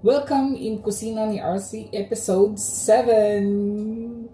Welcome in Kusina ni RC episode 7.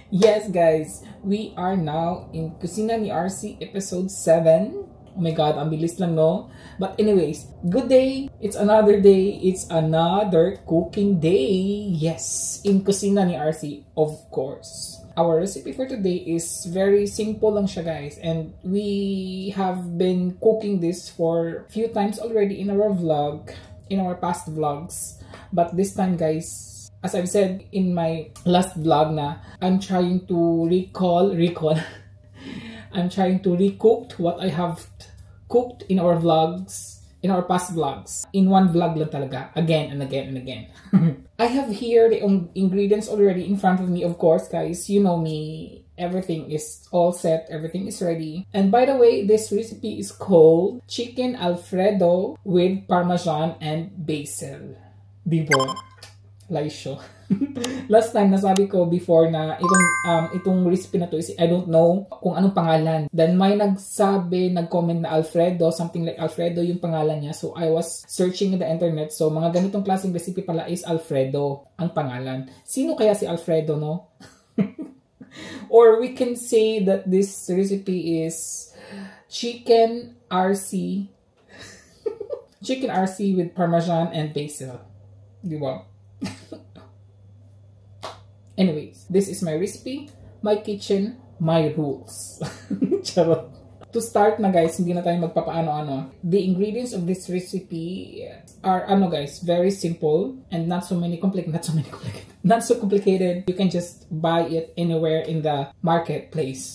Yes guys, we are now in Kusina ni RC episode 7. Oh my god, ang bilis lang no? But anyways, good day. It's another day. It's another cooking day. Yes, in Kusina ni RC, of course. Our recipe for today is very simple lang siya guys. And we have been cooking this for a few times already in our vlog. In our past vlogs, but this time guys, as I've said in my last vlog na I'm trying to recall I'm trying to recook what I have cooked in our vlogs, in our past vlogs, in one vlog lang talaga, again and again and again. I have here the ingredients already in front of me, of course guys, you know me. Everything is all set, everything is ready. And by the way, this recipe is called Chicken Alfredo with Parmesan and Basil. Diba? Laisyo. Last time, nasabi ko before na itong recipe na to is, I don't know kung anong pangalan. Then may nag-comment na Alfredo, something like Alfredo yung pangalan niya. So I was searching in the internet. So mga ganitong klaseng recipe pala is Alfredo ang pangalan. Sino kaya si Alfredo, no? Or we can say that this recipe is chicken RC. Chicken RC with Parmesan and Basil. Diba? Anyways, this is my recipe, my kitchen, my rules. Charot. To start na guys, hindi na tayo magpapaano-ano. The ingredients of this recipe are guys, very simple and not so complicated. You can just buy it anywhere in the marketplace.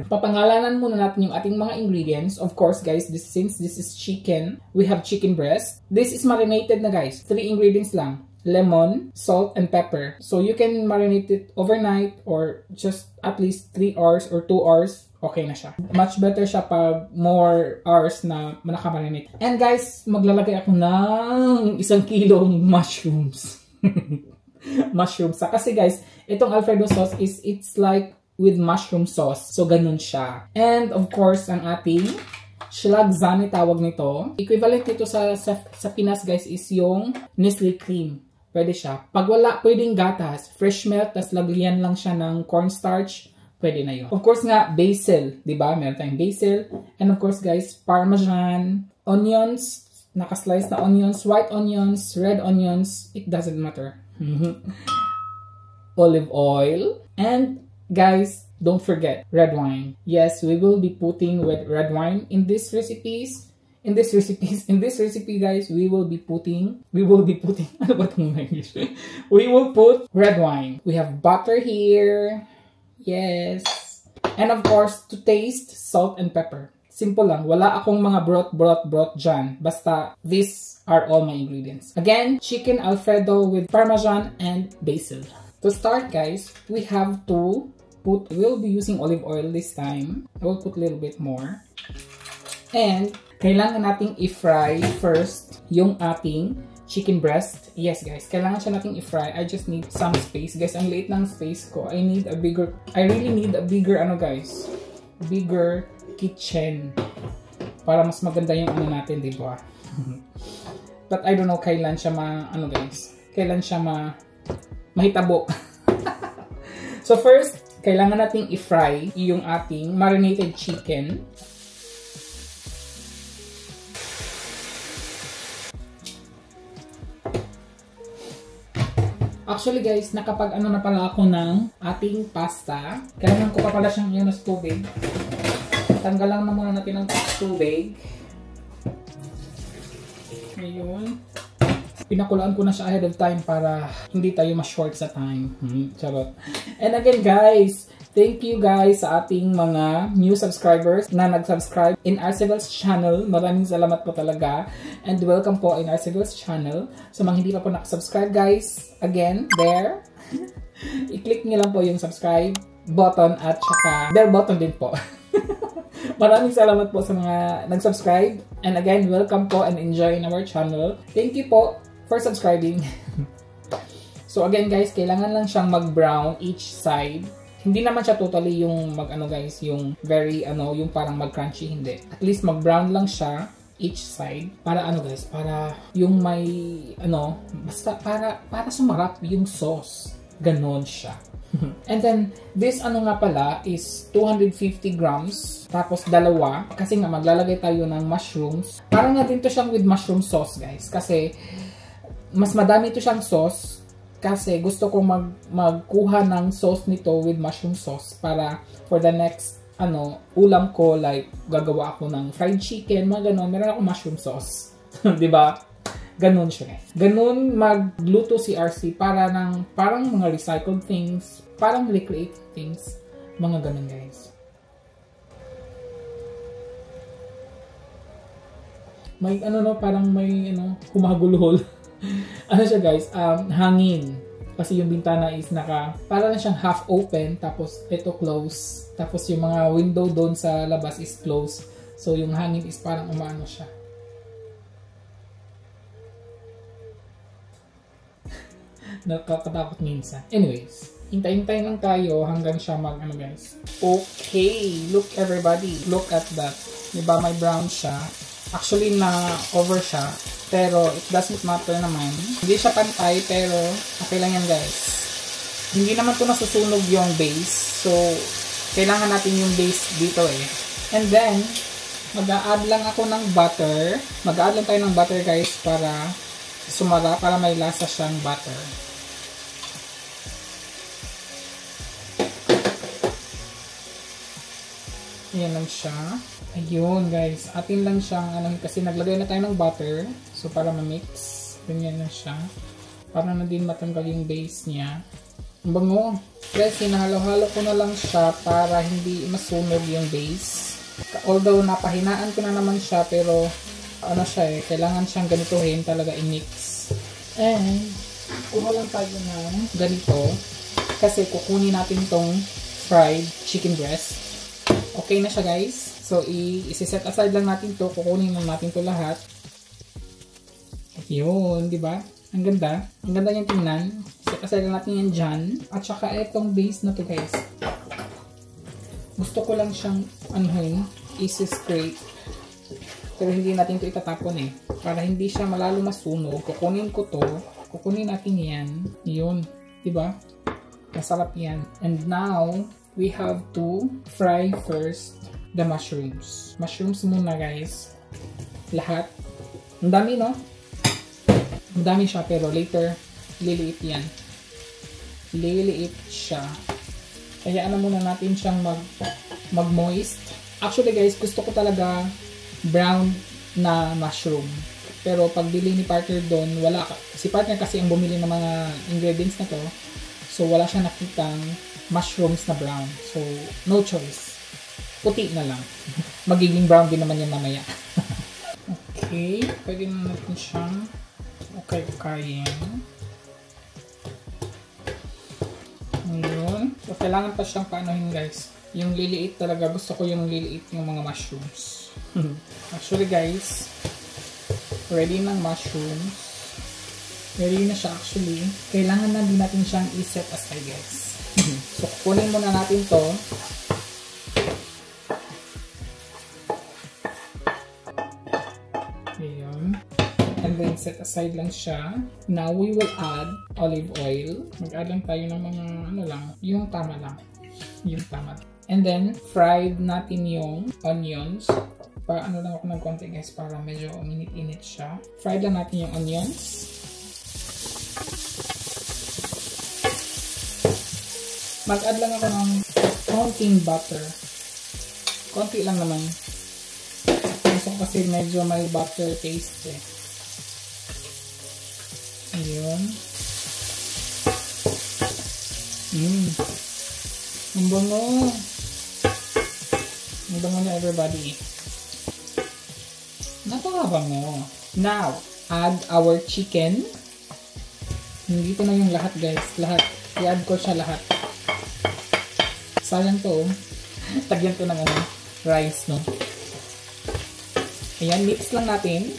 Papangalanan muna natin yung ating mga ingredients. Of course guys, since this is chicken, we have chicken breast. This is marinated na guys. 3 ingredients lang. Lemon, salt, and pepper. So you can marinate it overnight or just at least 3 hours or 2 hours. Okay na siya. Much better siya pag more hours na nakamarinate. And guys, maglalagay ako ng 1 kilong mushrooms. Mushrooms. Kasi guys, itong Alfredo sauce it's like with mushroom sauce. So ganun siya. And of course, ang ating shlagzani tawag nito. Equivalent nito sa Pinas guys is yung Nestle cream. Pwede siya. Pag wala, pwedeng gatas. Fresh milk, tas lagyan lang siya ng cornstarch. Pwede na yun. Of course nga, basil. Diba? Meron tayong basil. And of course guys, Parmesan, onions, nakaslice na onions, white onions, red onions. It doesn't matter. Olive oil. And guys, don't forget, red wine. Yes, we will be putting with red wine in these recipes. In this recipe guys, we will be putting ano ba itong English? We will put red wine. We have butter here. Yes. And of course, to taste, salt and pepper. Simple lang. Wala akong mga broth dyan. Basta, these are all my ingredients. Again, chicken Alfredo with Parmesan and Basil. To start guys, we have to we'll be using olive oil this time. I will put a little bit more. And kailangan nating i-fry first yung ating chicken breast. Yes guys, kailangan siya nating i-fry. I just need some space. Guys, ang liit ng space ko. I really need a bigger guys. Bigger kitchen. Para mas maganda yung ano natin, di ba? But I don't know kailan siya kailan siya mahitabo. So first, kailangan nating i-fry yung ating marinated chicken. Actually guys, nakapag-ano na pala ako ng ating pasta. Kailangan ko pa pala siyang iyon sa tubig. Tanggalan na muna natin ang tubig. Ayun. Pinakulaan ko na siya ahead of time para hindi tayo ma-short sa time. Charot. And again guys, thank you guys sa ating mga new subscribers na nag-subscribe in Arcevil's channel. Maraming salamat po talaga. And welcome po in Arcevil's channel. So mga hindi pa po nakasubscribe guys, again, there. I-click nyo lang po yung subscribe button at saka bell button din po. Maraming salamat po sa mga nag-subscribe. And again, welcome po and enjoy in our channel. Thank you po for subscribing. So again guys, kailangan lang siyang mag-brown each side. Hindi naman siya totally yung guys, yung very yung parang mag-crunchy, hindi. At least mag-brown lang siya each side. Para ano guys, para yung may ano, basta para sumarap yung sauce. Ganon siya. And then, this ano nga pala is 250 grams. Tapos dalawa. Kasi nga maglalagay tayo ng mushrooms. Parang na din to siyang with mushroom sauce guys. Kasi mas madami to siyang sauce. Kasi gusto ko magkuha ng sauce nito with mushroom sauce. Para for the next ulam ko, like gagawa ako ng fried chicken, mga ganon. Meron ako mushroom sauce. Diba? Ganon siya guys. Ganon magluto si RC para ng parang mga recycled things, parang recreate things, mga ganon guys. May parang may humahagulhol. Ano siya guys, hangin. Kasi yung bintana is para na siyang half open, tapos ito close. Tapos yung mga window doon sa labas is close. So yung hangin is parang umaano siya. Nakakatakot minsan. Anyways, hintay-hintay lang tayo hanggang siya guys. Okay, look everybody. Look at that. Diba may brown siya? Actually, na-over siya. Pero, it doesn't matter naman. Hindi siya pantay, pero okay lang yan guys. Hindi naman to nasusunog yung base. So, kailangan natin yung base dito eh. And then, mag-a-add lang ako ng butter. Mag-a-add lang tayo ng butter guys para sumara, para may lasa siyang butter. Ayan lang siya. Ayun guys, atin lang siyang kasi naglagay na tayo ng butter. So para ma-mix, ganyan na siya. Para na din matanggal yung base niya. Ang bango. Guys, hinahalo-halo ko na lang siya para hindi masunog yung base. Although napahinaan ko na naman siya, pero siya kailangan siyang ganituhin talaga i-mix. And kuha lang tayo ng ganito kasi kukunin natin tong fried chicken breast. Okay na siya guys. So, isi-set aside lang natin to. Kukunin lang natin to lahat. Yun, di ba? Ang ganda. Ang ganda niyang tingnan. Set aside lang natin yan dyan. At saka itong base na to guys. Gusto ko lang siyang isi-scrape. Pero hindi natin to itatapon eh. Para hindi siya malalo masunog. Kukunin ko to. Kukunin natin yan. Yun. Di ba? Masarap yan. And now, we have to fry first the mushrooms. Mushrooms muna guys. Lahat. Ang dami no? Ang dami siya pero later liliit yan. Liliit siya. Kaya muna natin siyang mag-moist. Actually guys, gusto ko talaga brown na mushroom. Pero pag bili ni partner doon, wala. Si partner kasi ang bumili ng mga ingredients na to. So wala siya nakitang mushrooms na brown. So, no choice. Puti na lang. Magiging brown din naman yan mamaya. Okay. Pwede na natin siyang okay-okayin. Ngayon. So, kailangan pa siyang paanohin guys. Yung liliit talaga. Gusto ko yung liliit yung mga mushrooms. Actually guys, ready ng mushrooms. Ready na siya actually. Kailangan na din natin siyang i-set aside guys. So, kukunin muna natin to. Ayan. And then, set aside lang siya. Now, we will add olive oil. Mag-add lang tayo ng mga, yung tama lang. Yung tama. And then, fried natin yung onions. Lang ako ng konti guys, para medyo uminit-init siya. Fried lang natin yung onions. Mag-add lang ako ng konting butter. Konti lang naman. Gusto ko kasi medyo may butter taste eh. Ayun. Ang bango. Ang bango na everybody. Napakabango. Now, add our chicken. Dito na yung lahat guys. Lahat. I-add ko siya lahat. Sayang to. Tagyan to ng rice, no? Ayan, mix lang natin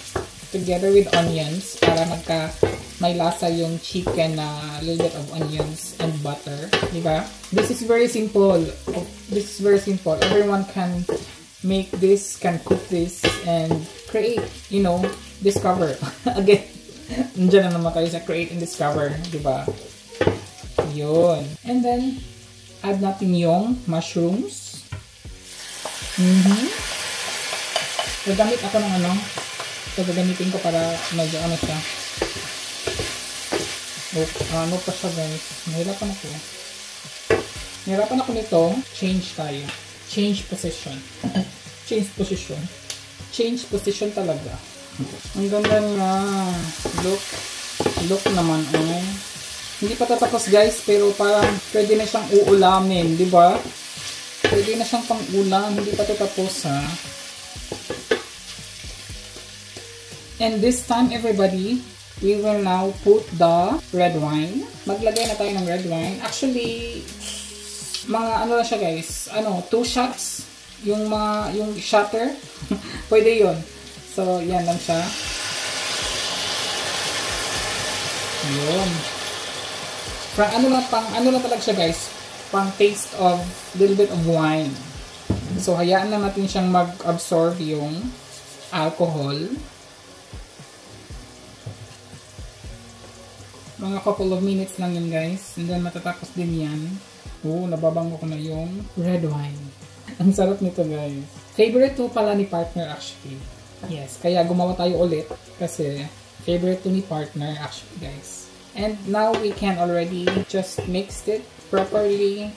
together with onions para may lasa yung chicken na little bit of onions and butter. Diba? This is very simple. This is very simple. Everyone can make this, can cook this, and create, you know, discover. Again, nandiyan na naman tayo sa create and discover, di ba? Yun. And then, add natin yung mushrooms. Gagamit ako ng ano. So, gagamitin ko para medyo ano siya. Ano pa siya, guys. Nahirapan ako. Nahirapan ako nito. Change tayo. Change position. Change position. Change position talaga. Ang ganda niya. Look naman. Hindi pa tatapos, guys, pero parang pwede na siyang uulamin, di ba? Pwede na siyang pang-ulam. Hindi pa tatapos, ha? And this time, everybody, we will now put the red wine. Maglagay na tayo ng red wine. Actually, mga ano lang siya, guys. 2 shots. Yung shatter. Pwede yun. So, yan lang siya. Yun. Ano lang talaga siya, guys. Pang taste of little bit of wine. So, hayaan na natin siyang mag-absorb yung alcohol. Mga couple of minutes lang yun, guys. And then, matatapos din yan. Nababango ko na yung red wine. Ang sarap nito, guys. Favorite to pala ni partner, actually. Yes, kaya gumawa tayo ulit. Kasi, favorite to ni partner, actually, guys. And now, we can already just mix it properly.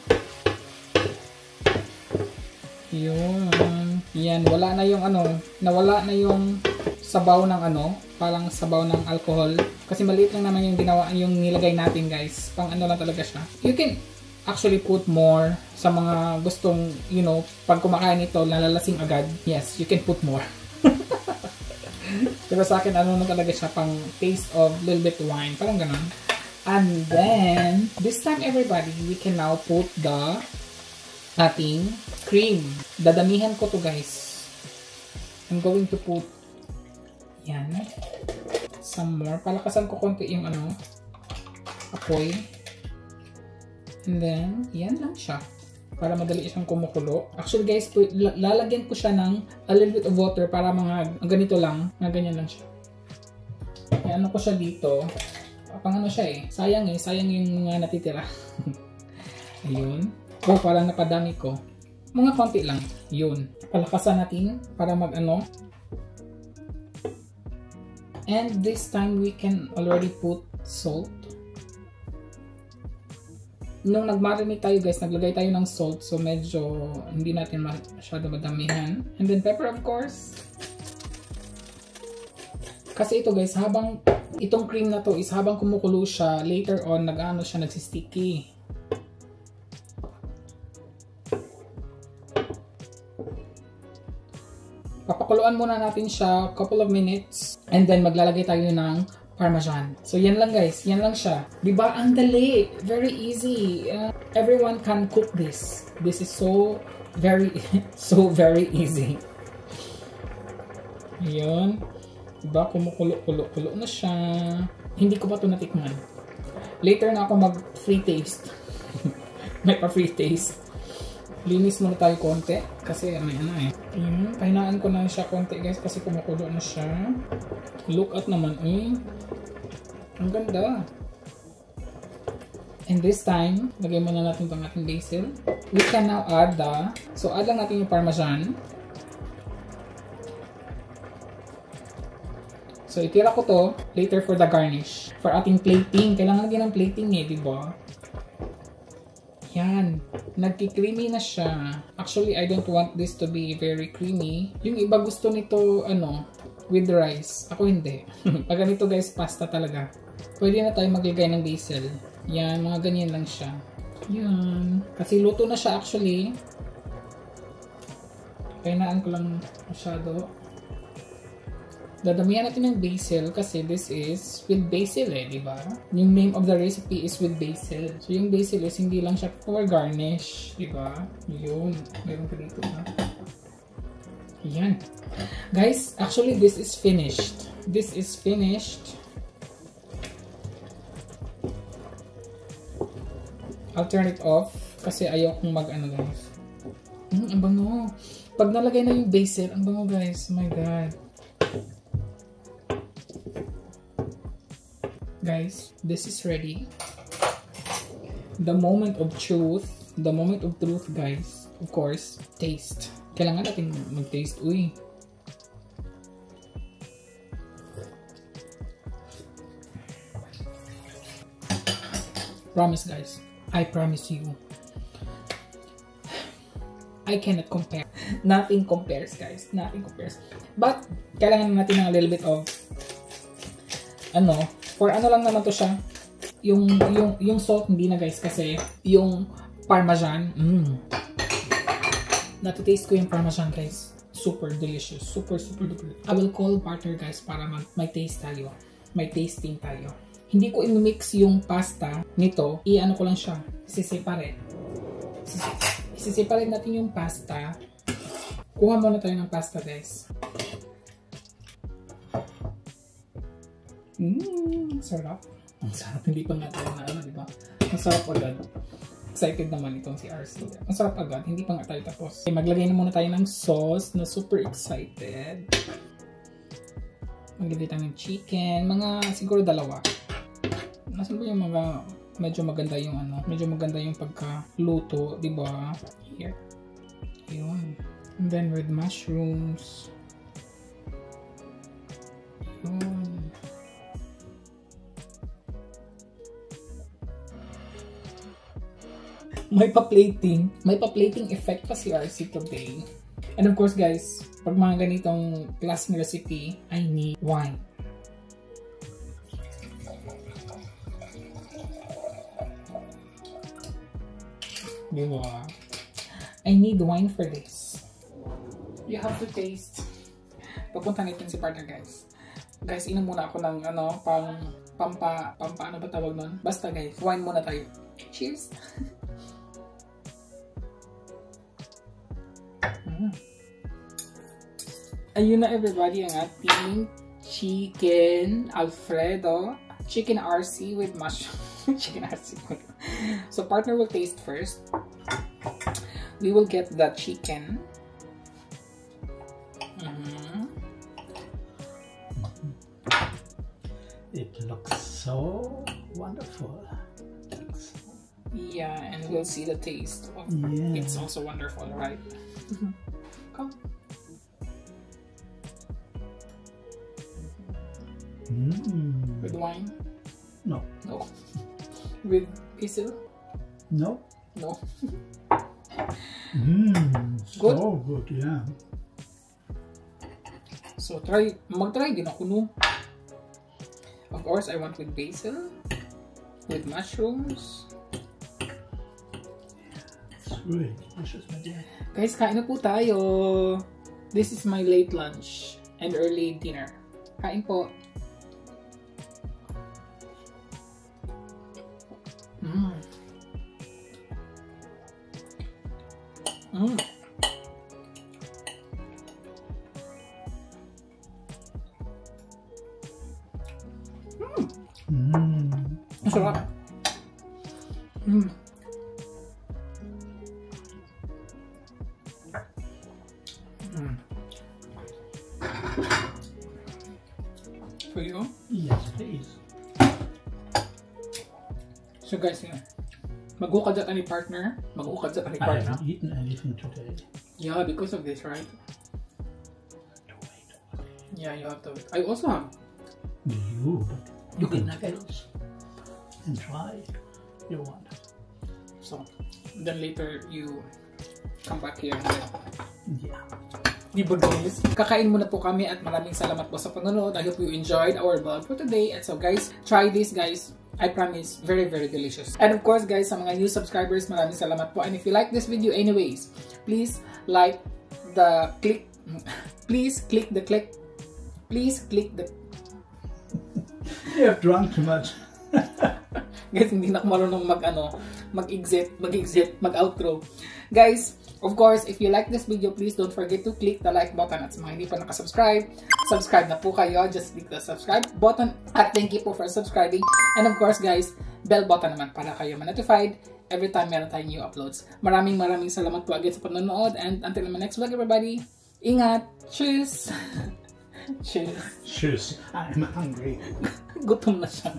Yun. Yan, wala na yung nawala na yung sabaw ng parang sabaw ng alcohol. Kasi maliit lang naman yung nilagay natin, guys. Pang lang talaga siya. You can actually put more sa mga gustong, pag kumakain ito, lalalasing agad. Yes, you can put more. Pero sa akin, na talaga siya, pang taste of little bit wine. Parang ganun. And then, this time, everybody, we can now put the ating cream. Dadamihan ko to, guys. I'm going to put yan. Some more. Palakasan ko konti yung apoy. And then, yan lang siya. Para madali siyang kumukulo. Actually, guys, lalagyan ko siya ng a little bit of water para mga ganito lang. Mga ganyan lang siya. Yan, ko siya dito. Pang siya Sayang sayang yung mga natitira. Ayun. Parang napadami ko. Mga konti lang. Yun. Palakasan natin para And this time, we can already put salt. Nung nag-marinate tayo, guys, naglagay tayo ng salt. So, medyo hindi natin masyado madamihan. And then, pepper, of course. Kasi ito, guys, habang itong cream na to is habang kumukulo siya, later on, siya, nagsisticky. Papakuluan muna natin siya couple of minutes. And then, maglalagay tayo ng Parmesan. So, yan lang, guys. Yan lang siya. Diba? Ang dali. Very easy. Everyone can cook this. This is so very easy. Yun. Diba? Kumukulo na siya. Hindi ko pa ito natikman. Later na ako mag-free taste. May pa-free taste. Linis muna tayo konti. Kasi may pahinaan ko na siya konti, guys. Kasi kumukulo na siya. Look at naman. Ang ganda. And this time, lagay muna natin itong ating basil. We can now add so add lang natin yung Parmesan. So, itira ko to later for the garnish. For ating plating. Kailangan din ng plating diba? Yan. Nagki-creamy na siya. Actually, I don't want this to be very creamy. Yung iba gusto nito, with rice. Ako hindi. Pag ganito, guys, pasta talaga. Pwede na tayo maglagay ng basil. Yan, mga ganyan lang siya. Yan. Kasi luto na siya actually. Kainaan ko lang masyado. Dadamihan natin ng basil kasi this is with basil diba? Yung name of the recipe is with basil. So yung basil is hindi lang siya for garnish, diba? Yun. Meron pa dito Yan. Guys, actually this is finished. This is finished. I'll turn it off kasi ayaw kong guys. Ang bango. Pag nalagay na yung basil, ang bango guys. Oh my God. Guys, this is ready. The moment of truth. The moment of truth, guys. Of course, taste. Kailangan natin mag-taste. Uy. Promise, guys. I promise you. I cannot compare. Nothing compares, guys. Nothing compares. But, kailangan natin ng a little bit of for ano lang naman to siya. Yung salt hindi na guys kasi yung parmesan, natitaste ko yung parmesan guys. Super delicious. Super duper. I will call partner guys para may taste tayo. May tasting tayo. Hindi ko i-mix yung pasta nito. I-ano ko lang siya. Isiseparate. Isiseparate natin yung pasta. Kuha muna tayo ng pasta guys. Sarap. Ang sarap, hindi pa nga tayo na di ba? Ang sarap agad. Excited naman itong si RC. Ang sarap agad, hindi pa nga tayo tapos. Okay, maglagay na muna tayo ng sauce na super excited. Maglagay tayo ng chicken, mga siguro 2. Nasaan ba yung mga medyo maganda yung medyo maganda yung pagkaluto, di ba? Here. Ayun. And then with mushrooms. Ayun. May pa-plating effect pa si RC today. And of course guys, pag mga ganitong klaseng recipe, I need wine. Diba? I need wine for this. You have to taste. Papunta natin si partner guys. Guys, inom muna ako ng pampa ano ba tawag nun? Basta guys, wine muna tayo. Cheers! Ayun na everybody ang ating chicken Alfredo. Chicken RC with mushroom. Chicken RC. So partner will taste first. We will get the chicken. It looks so wonderful. Yeah, and we'll see the taste. It's also wonderful, right? Come. With wine? No. No. With basil? No. No. Good? So good, yeah. So mag-try din ako, no? Of course, I want with basil, with mushrooms. It's really delicious, my dear. Guys, kain na po tayo. This is my late lunch and early dinner. Kain po. Ang sarap. For you? Yes, please. So guys, mag-ukad sa ni partner. Mag-ukad sa ni I partner. haven't eaten anything today. Yeah, because of this, right? Yeah, you have to wait. I also have. You can nuggets and try if you want. So, then later you come back here and then. Yeah. Di ba guys? Kakain muna po kami at maraming salamat po sa panonood. I hope you enjoyed our vlog for today. And so guys, try this guys. I promise, very delicious. And of course guys, sa mga new subscribers, maraming salamat po. And if you like this video anyways, please click the You have drunk too much. Guys, hindi na ako marunong mag-exit, mag-outro. Guys, of course, if you like this video, please don't forget to click the like button. At sa mga hindi pa nakasubscribe, subscribe na po kayo. Just click the subscribe button. At thank you po for subscribing. And of course, guys, bell button naman para kayo ma-notified every time meron tayong new uploads. Maraming salamat po again sa panonood. And until my next vlog, everybody, ingat! Cheers! Cheers! Cheers. I'm hungry. Gutom na siya.